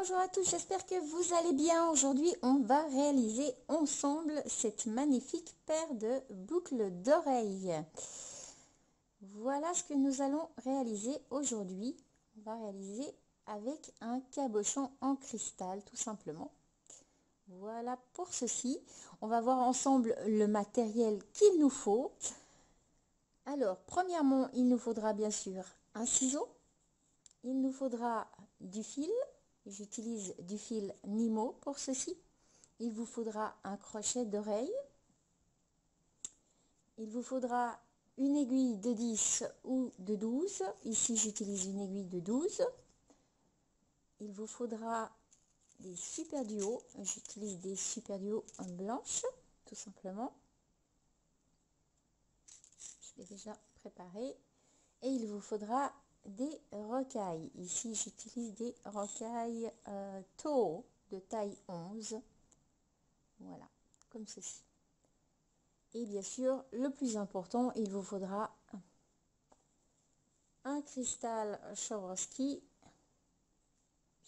Bonjour à tous, j'espère que vous allez bien. Aujourd'hui, on va réaliser ensemble cette magnifique paire de boucles d'oreilles. Voilà ce que nous allons réaliser aujourd'hui. On va réaliser avec un cabochon en cristal, tout simplement. Voilà pour ceci. On va voir ensemble le matériel qu'il nous faut. Alors, premièrement, il nous faudra bien sûr un ciseau. Il nous faudra du fil. J'utilise du fil Nimo pour ceci. Il vous faudra un crochet d'oreille. Il vous faudra une aiguille de 10 ou de 12. Ici, j'utilise une aiguille de 12. Il vous faudra des super duos. J'utilise des super duos en blanche, tout simplement. Je l'ai déjà préparé. Et il vous faudra des rocailles. Ici, j'utilise des rocailles Toho de taille 11. Voilà, comme ceci. Et bien sûr, le plus important, il vous faudra un cristal Swarovski.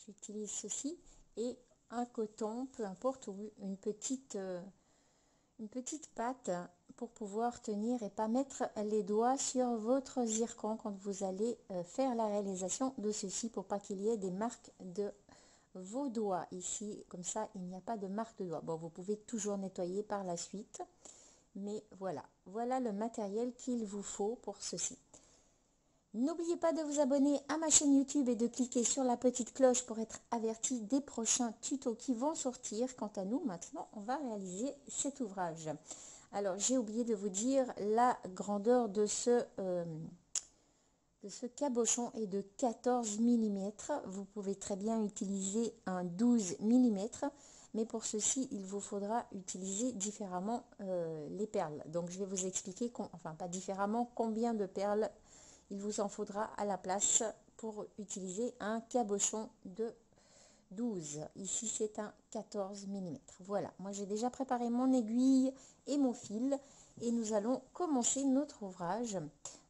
J'utilise ceci et un coton, peu importe, ou une petite pâte pour pouvoir tenir et pas mettre les doigts sur votre zircon quand vous allez faire la réalisation de ceci, pour pas qu'il y ait des marques de vos doigts ici. Comme ça, il n'y a pas de marque de doigts. Bon, vous pouvez toujours nettoyer par la suite, mais voilà le matériel qu'il vous faut pour ceci. N'oubliez pas de vous abonner à ma chaîne YouTube et de cliquer sur la petite cloche pour être averti des prochains tutos qui vont sortir. Quant à nous, maintenant, on va réaliser cet ouvrage. Alors, j'ai oublié de vous dire, la grandeur de ce cabochon est de 14 mm. Vous pouvez très bien utiliser un 12 mm, mais pour ceci, il vous faudra utiliser différemment les perles. Donc, je vais vous expliquer, enfin pas différemment, combien de perles il vous en faudra à la place pour utiliser un cabochon de 12. Ici, c'est un 14 mm. Voilà, moi j'ai déjà préparé mon aiguille et mon fil et nous allons commencer notre ouvrage.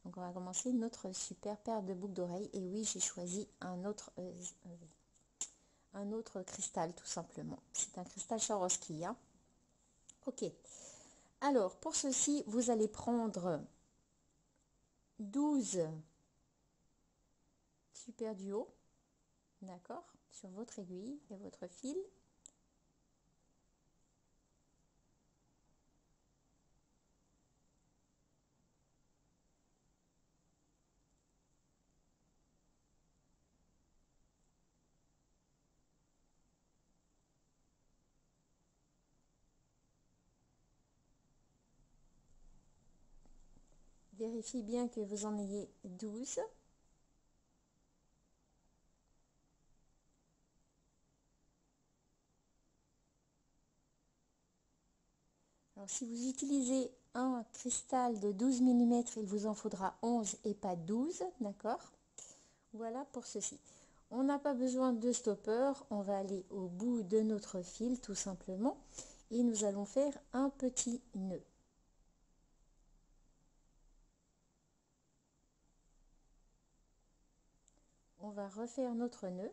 Donc, on va commencer notre super paire de boucles d'oreilles. Et oui, j'ai choisi un autre cristal, tout simplement. C'est un cristal Swarovski. Hein. Ok. Alors, pour ceci, vous allez prendre 12 super duos, d'accord, sur votre aiguille et votre fil. Vérifiez bien que vous en ayez 12. Alors, si vous utilisez un cristal de 12 mm, il vous en faudra 11 et pas 12, d'accord? Voilà pour ceci. On n'a pas besoin de stopper, on va aller au bout de notre fil tout simplement et nous allons faire un petit nœud. On va refaire notre nœud.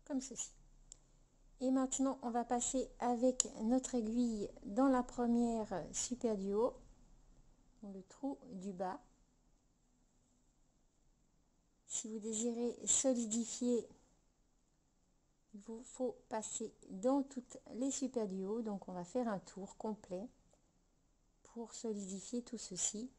Comme ceci. Et maintenant, on va passer avec notre aiguille dans la première super du haut, dans le trou du bas. Si vous désirez solidifier, il vous faut passer dans toutes les super du haut. Donc, on va faire un tour complet pour solidifier tout ceci.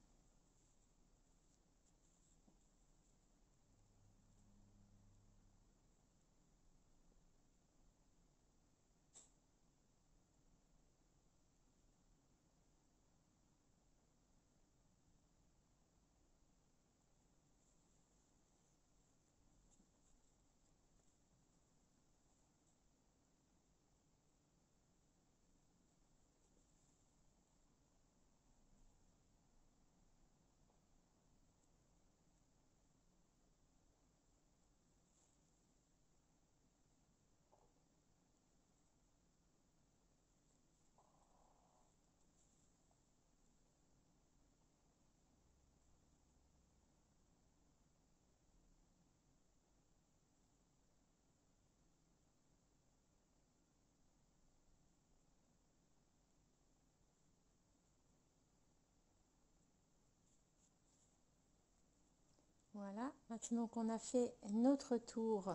Voilà, maintenant qu'on a fait notre tour,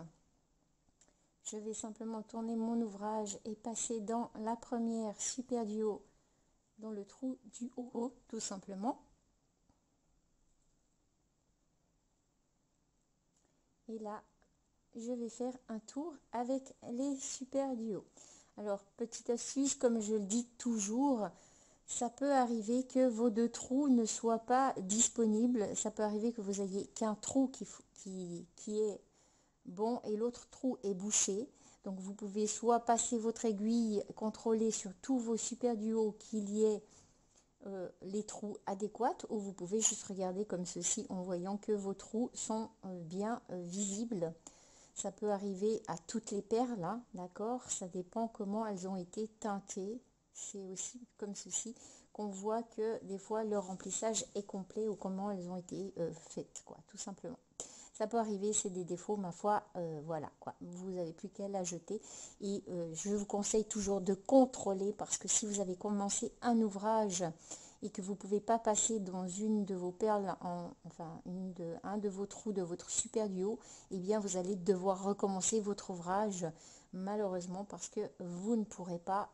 je vais simplement tourner mon ouvrage et passer dans la première super du haut, dans le trou du haut, tout simplement. Et là, je vais faire un tour avec les super du haut. Alors, petite astuce, comme je le dis toujours, ça peut arriver que vos deux trous ne soient pas disponibles. Ça peut arriver que vous ayez qu'un trou qui est bon et l'autre trou est bouché. Donc vous pouvez soit passer votre aiguille, contrôler sur tous vos super du haut qu'il y ait les trous adéquats, ou vous pouvez juste regarder comme ceci en voyant que vos trous sont bien visibles. Ça peut arriver à toutes les perles, hein, d'accord? Ça dépend comment elles ont été teintées. C'est aussi comme ceci qu'on voit que des fois le remplissage est complet ou comment elles ont été faites, quoi, tout simplement. Ça peut arriver, c'est des défauts, ma foi, voilà, quoi. Vous n'avez plus qu'à la jeter. Et je vous conseille toujours de contrôler, parce que si vous avez commencé un ouvrage et que vous ne pouvez pas passer dans une de vos perles, enfin un de vos trous de votre super du haut, eh bien vous allez devoir recommencer votre ouvrage, malheureusement, parce que vous ne pourrez pas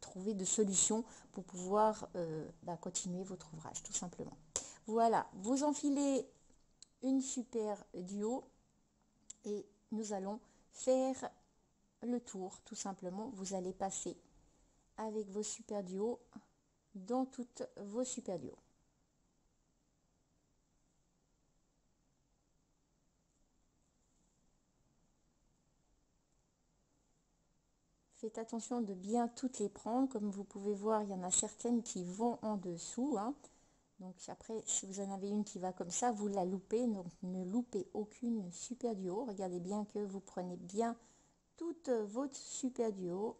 trouver de solution pour pouvoir continuer votre ouvrage, tout simplement. Voilà, vous enfilez une super du haut et nous allons faire le tour, tout simplement. Vous allez passer avec vos super du haut dans toutes vos super du haut. Faites attention de bien toutes les prendre. Comme vous pouvez voir, il y en a certaines qui vont en dessous, hein. Donc après, si vous en avez une qui va comme ça, vous la loupez. Donc ne loupez aucune super du haut. Regardez bien que vous prenez bien toute votre super du haut.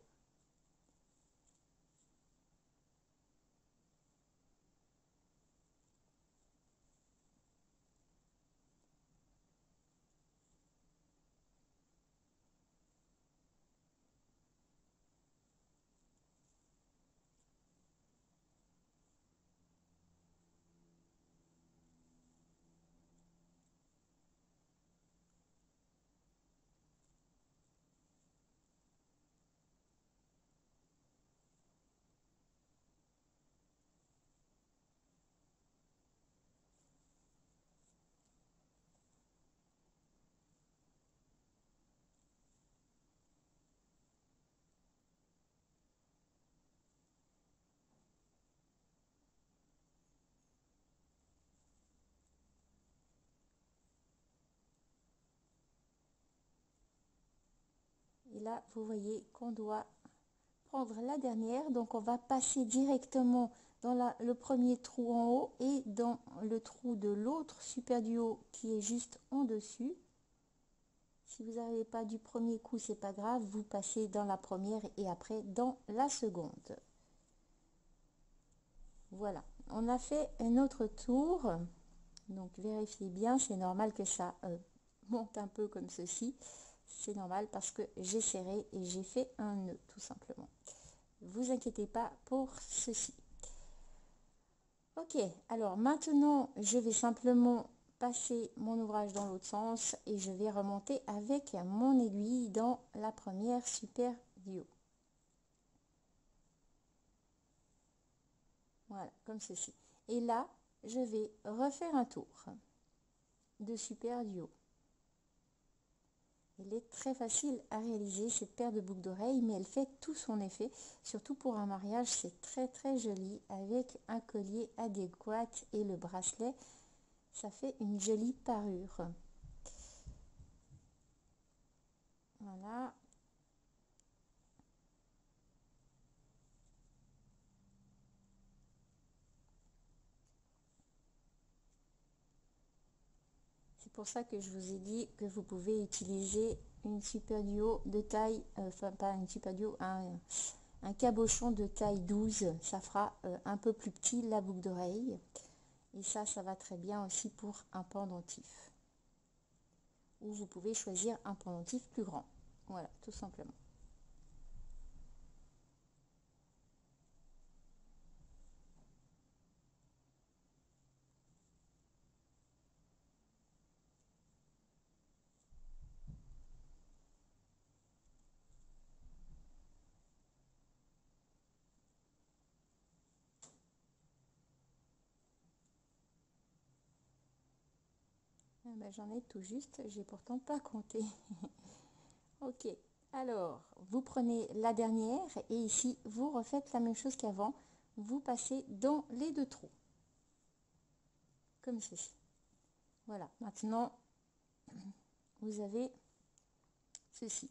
Et là, vous voyez qu'on doit prendre la dernière. Donc, on va passer directement dans le premier trou en haut et dans le trou de l'autre super du haut qui est juste en dessus. Si vous n'arrivez pas du premier coup, c'est pas grave. Vous passez dans la première et après dans la seconde. Voilà, on a fait un autre tour. Donc, vérifiez bien. C'est normal que ça monte un peu comme ceci. C'est normal parce que j'ai serré et j'ai fait un nœud, tout simplement. Vous inquiétez pas pour ceci. Ok, alors maintenant je vais simplement passer mon ouvrage dans l'autre sens et je vais remonter avec mon aiguille dans la première super du haut. Voilà, comme ceci. Et là, je vais refaire un tour de super du haut. Elle est très facile à réaliser, cette paire de boucles d'oreilles, mais elle fait tout son effet. Surtout pour un mariage, c'est très très joli avec un collier adéquat et le bracelet. Ça fait une jolie parure. Voilà. C'est pour ça que je vous ai dit que vous pouvez utiliser une super duo de taille, enfin pas une super duo, un cabochon de taille 12. Ça fera un peu plus petit la boucle d'oreille. Et ça va très bien aussi pour un pendentif. Ou vous pouvez choisir un pendentif plus grand. Voilà, tout simplement. ben, j'en ai tout juste, j'ai pourtant pas compté. Ok, alors vous prenez la dernière et ici vous refaites la même chose qu'avant, vous passez dans les deux trous, comme ceci. Voilà, maintenant vous avez ceci.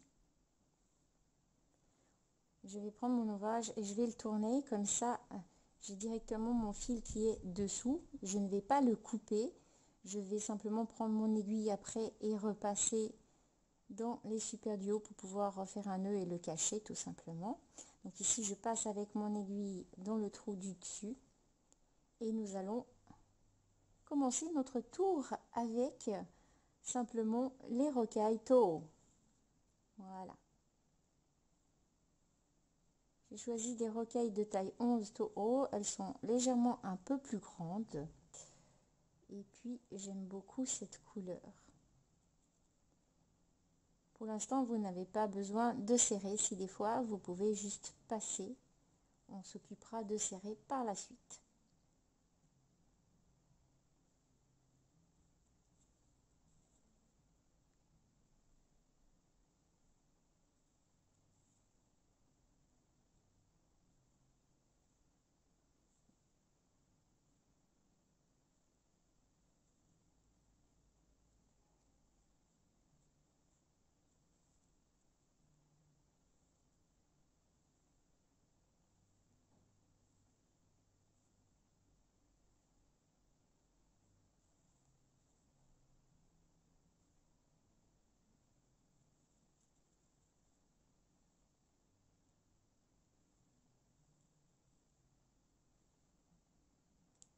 Je vais prendre mon ouvrage et je vais le tourner comme ça. J'ai directement mon fil qui est dessous. Je ne vais pas le couper. Je vais simplement prendre mon aiguille après et repasser dans les super du haut pour pouvoir refaire un nœud et le cacher tout simplement. Donc ici, je passe avec mon aiguille dans le trou du dessus. Et nous allons commencer notre tour avec simplement les rocailles Toho. Voilà. J'ai choisi des rocailles de taille 11 Toho. Elles sont légèrement un peu plus grandes. Et puis, j'aime beaucoup cette couleur. Pour l'instant, vous n'avez pas besoin de serrer. Si des fois, vous pouvez juste passer. On s'occupera de serrer par la suite.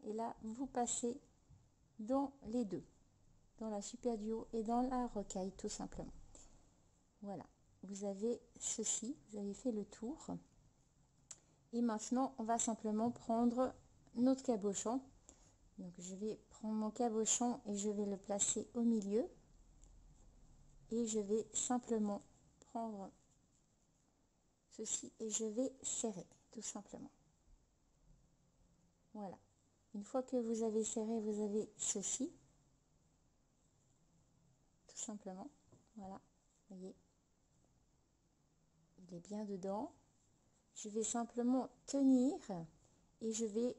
Et là, vous passez dans les deux, dans la super du haut et dans la rocaille tout simplement. Voilà, vous avez ceci, vous avez fait le tour. Et maintenant, on va simplement prendre notre cabochon. Donc, je vais prendre mon cabochon et je vais le placer au milieu. Et je vais simplement prendre ceci et je vais serrer, tout simplement. Voilà. Une fois que vous avez serré, vous avez ceci. Tout simplement. Voilà. Vous voyez. Il est bien dedans. Je vais simplement tenir et je vais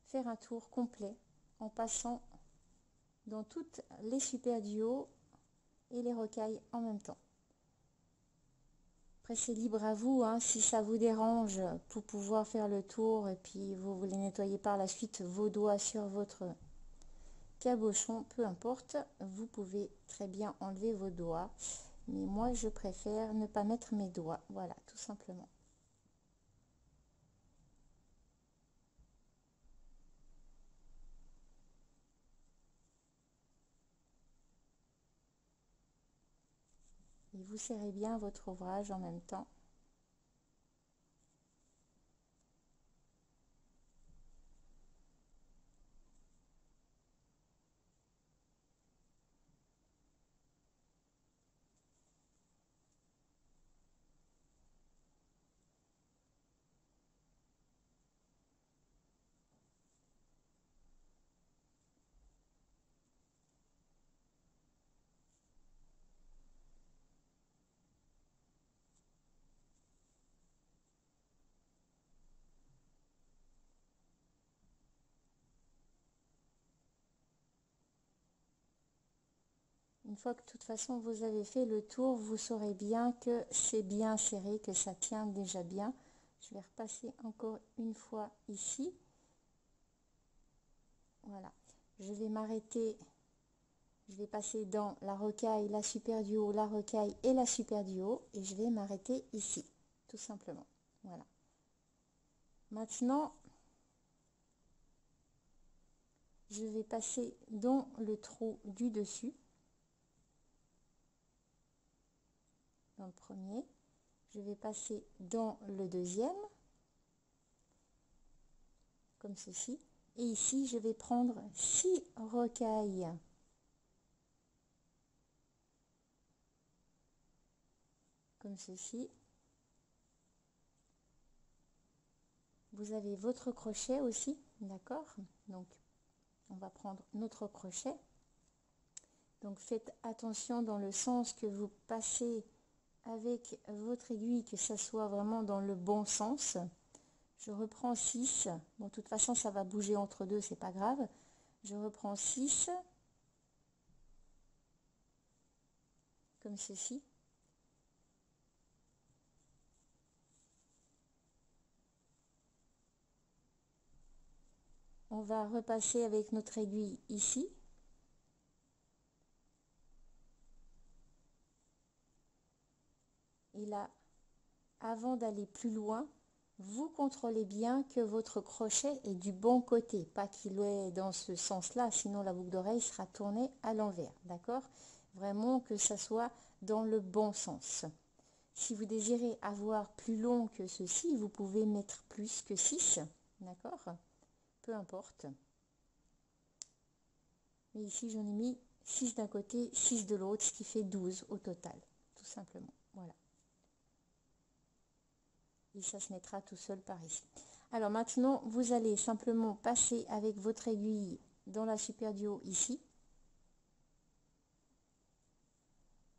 faire un tour complet en passant dans toutes les super du haut et les rocailles en même temps. Après c'est libre à vous, hein, si ça vous dérange pour pouvoir faire le tour et puis vous voulez nettoyer par la suite vos doigts sur votre cabochon, peu importe, vous pouvez très bien enlever vos doigts, mais moi je préfère ne pas mettre mes doigts, voilà, tout simplement. Et vous serrez bien votre ouvrage en même temps. Une fois que de toute façon vous avez fait le tour, vous saurez bien que c'est bien serré, que ça tient déjà bien. Je vais repasser encore une fois ici. Voilà. Je vais m'arrêter. Je vais passer dans la rocaille, la super du haut, la rocaille et la super du haut. Et je vais m'arrêter ici, tout simplement. Voilà. Maintenant, je vais passer dans le trou du dessus. Dans le premier. Je vais passer dans le deuxième. Comme ceci. Et ici, je vais prendre 6 rocailles. Comme ceci. Vous avez votre crochet aussi, d'accord? Donc, On va prendre notre crochet. Donc faites attention dans le sens que vous passez avec votre aiguille, que ça soit vraiment dans le bon sens. Je reprends 6. Bon, de toute façon, ça va bouger entre deux, c'est pas grave. Je reprends 6. Comme ceci. On va repasser avec notre aiguille ici. Et là, avant d'aller plus loin, vous contrôlez bien que votre crochet est du bon côté, pas qu'il est dans ce sens-là, sinon la boucle d'oreille sera tournée à l'envers, d'accord? Vraiment que ça soit dans le bon sens. Si vous désirez avoir plus long que ceci, vous pouvez mettre plus que 6, d'accord? Peu importe. Mais ici, j'en ai mis 6 d'un côté, 6 de l'autre, ce qui fait 12 au total, tout simplement. Voilà. Et ça se mettra tout seul par ici. Alors maintenant, vous allez simplement passer avec votre aiguille dans la super duo ici.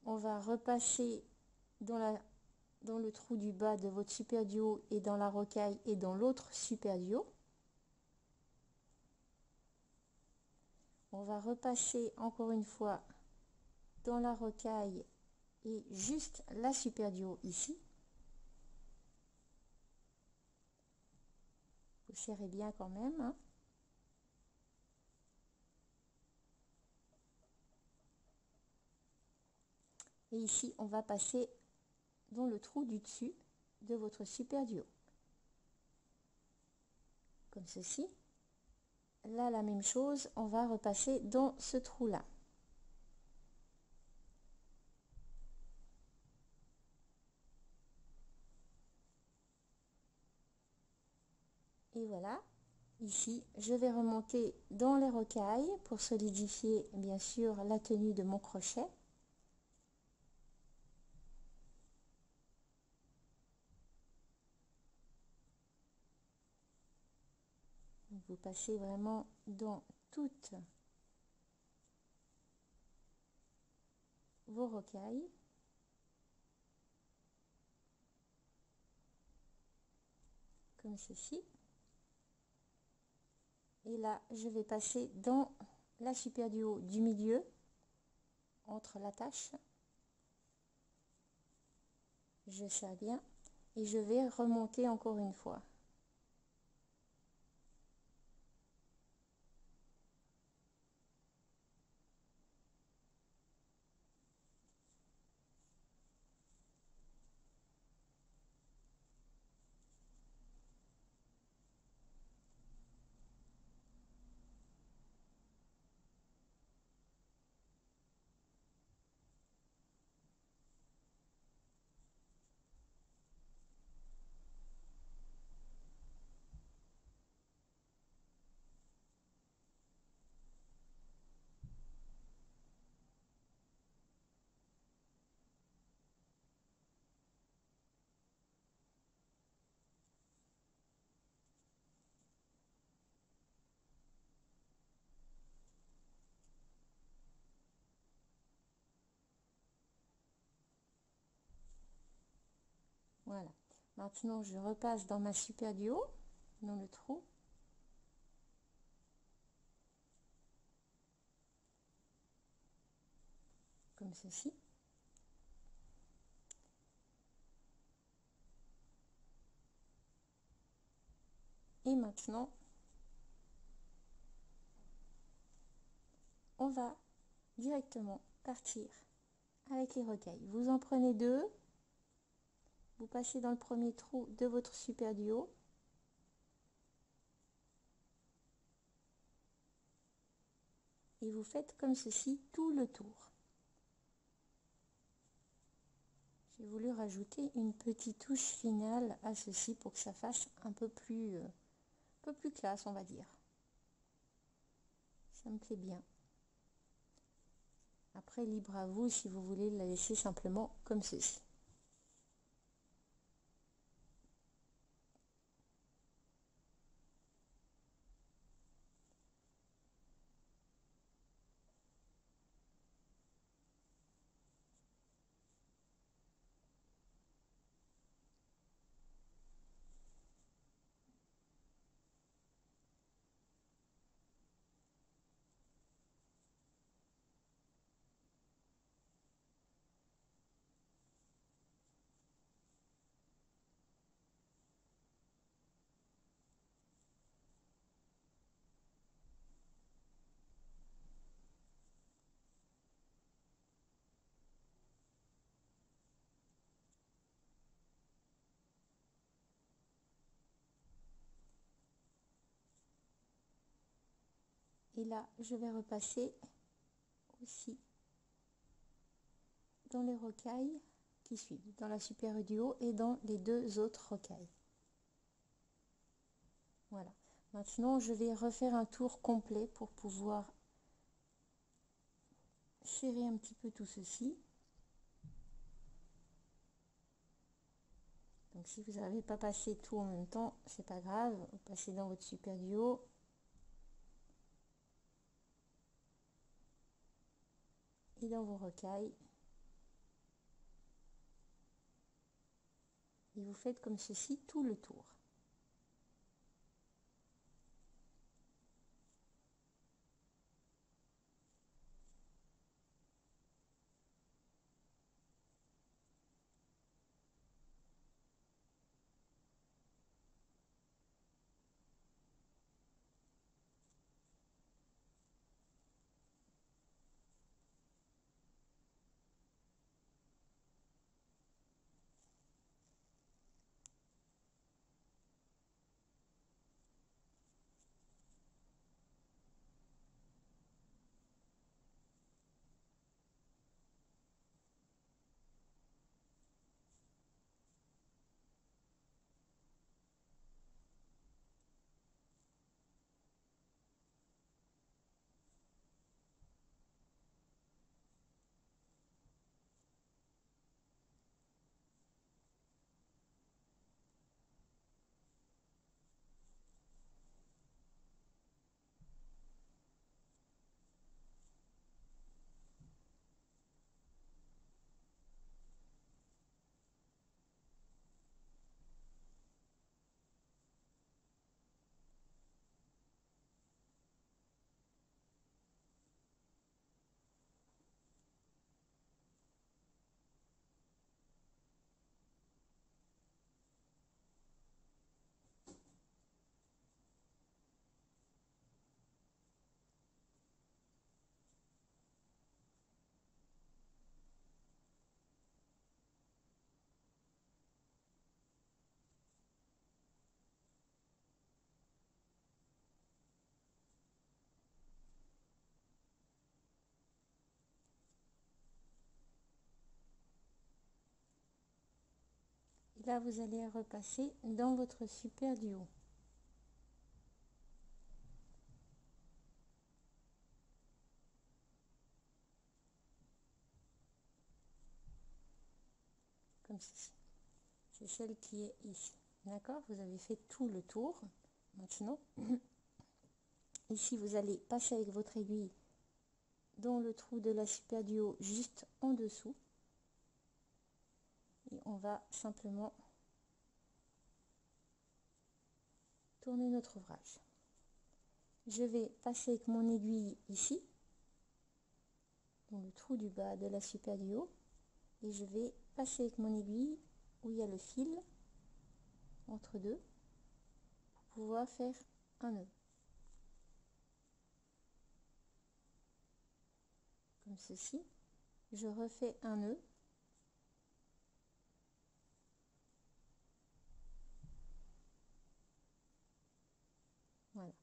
On va repasser dans le trou du bas de votre super duo et dans la rocaille et dans l'autre super duo. On va repasser encore une fois dans la rocaille et juste la super duo ici. Vous serrez bien quand même, hein. Et ici, on va passer dans le trou du dessus de votre super duo. Comme ceci. Là, la même chose, on va repasser dans ce trou-là. Et voilà. Ici, je vais remonter dans les rocailles pour solidifier, bien sûr, la tenue de mon crochet. Vous passez vraiment dans toutes vos rocailles. Comme ceci. Et là, je vais passer dans la super duo du milieu, entre l'attache. Je serre bien et je vais remonter encore une fois. Voilà. Maintenant, je repasse dans ma super duo, dans le trou. Comme ceci. Et maintenant, on va directement partir avec les rocailles. Vous en prenez 2. Vous passez dans le premier trou de votre super duo. Et vous faites comme ceci tout le tour. J'ai voulu rajouter une petite touche finale à ceci pour que ça fasse un peu plus classe, on va dire. Ça me plaît bien. Après, libre à vous si vous voulez la laisser simplement comme ceci. Et là, je vais repasser aussi dans les rocailles qui suivent, dans la super du haut et dans les deux autres rocailles. Voilà. Maintenant, je vais refaire un tour complet pour pouvoir serrer un petit peu tout ceci. Donc si vous n'avez pas passé tout en même temps, c'est pas grave, vous passez dans votre super du haut. Et dans vos rocailles. Et vous faites comme ceci tout le tour. Et là, vous allez repasser dans votre super du haut. Comme ceci. C'est celle qui est ici. D'accord? Vous avez fait tout le tour. Maintenant, ici, vous allez passer avec votre aiguille dans le trou de la super du haut, juste en dessous. Et on va simplement tourner notre ouvrage. Je vais passer avec mon aiguille ici, dans le trou du bas de la super du haut. Et je vais passer avec mon aiguille où il y a le fil entre deux pour pouvoir faire un nœud. Comme ceci. Je refais un nœud. Voilà.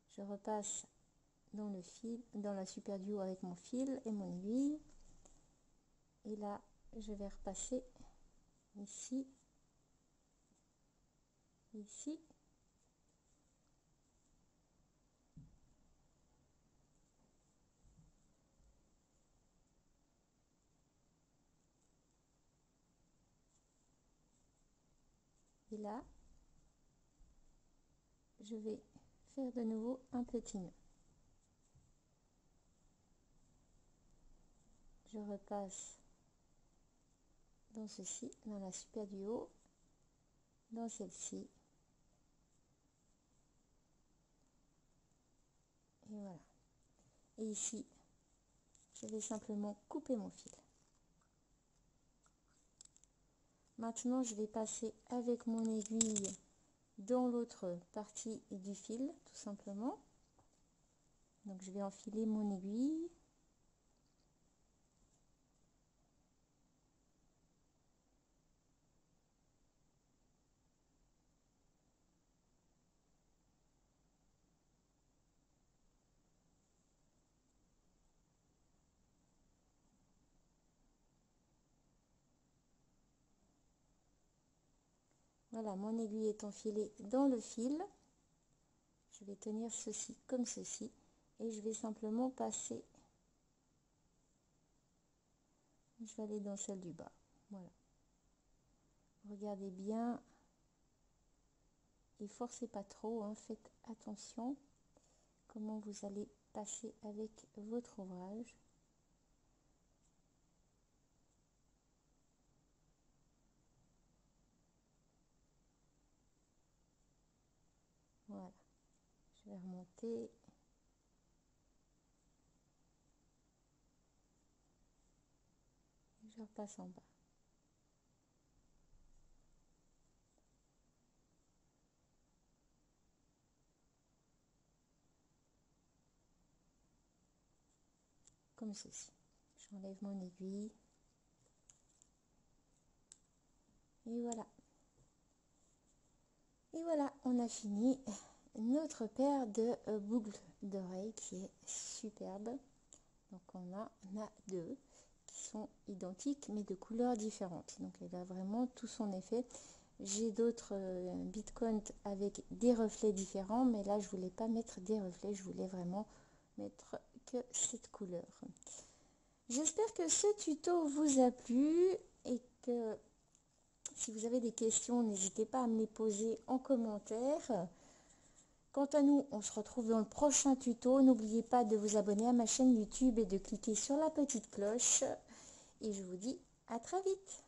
Je repasse dans le fil, dans la super du haut avec mon fil et mon aiguille. Et là, je vais repasser ici, ici. Et là, je vais faire de nouveau un petit nœud. Je repasse dans ceci, dans la super du haut, dans celle-ci. Et voilà. Et ici, je vais simplement couper mon fil. Maintenant, je vais passer avec mon aiguille dans l'autre partie du fil, tout simplement. Donc, je vais enfiler mon aiguille. Voilà, mon aiguille est enfilée dans le fil. Je vais tenir ceci comme ceci et je vais simplement passer. Je vais aller dans celle du bas. Voilà. Regardez bien et forcez pas trop, hein, faites attention comment vous allez passer avec votre ouvrage. Voilà, je vais remonter. Je repasse en bas. Comme ceci. J'enlève mon aiguille. Et voilà. Et voilà, on a fini notre paire de boucles d'oreilles qui est superbe. Donc on a deux qui sont identiques mais de couleurs différentes. Donc elle a vraiment tout son effet. J'ai d'autres bitcoins avec des reflets différents, mais là je voulais pas mettre des reflets, je voulais vraiment mettre que cette couleur. J'espère que ce tuto vous a plu et que si vous avez des questions, n'hésitez pas à me les poser en commentaire. Quant à nous, on se retrouve dans le prochain tuto. N'oubliez pas de vous abonner à ma chaîne YouTube et de cliquer sur la petite cloche. Et je vous dis à très vite.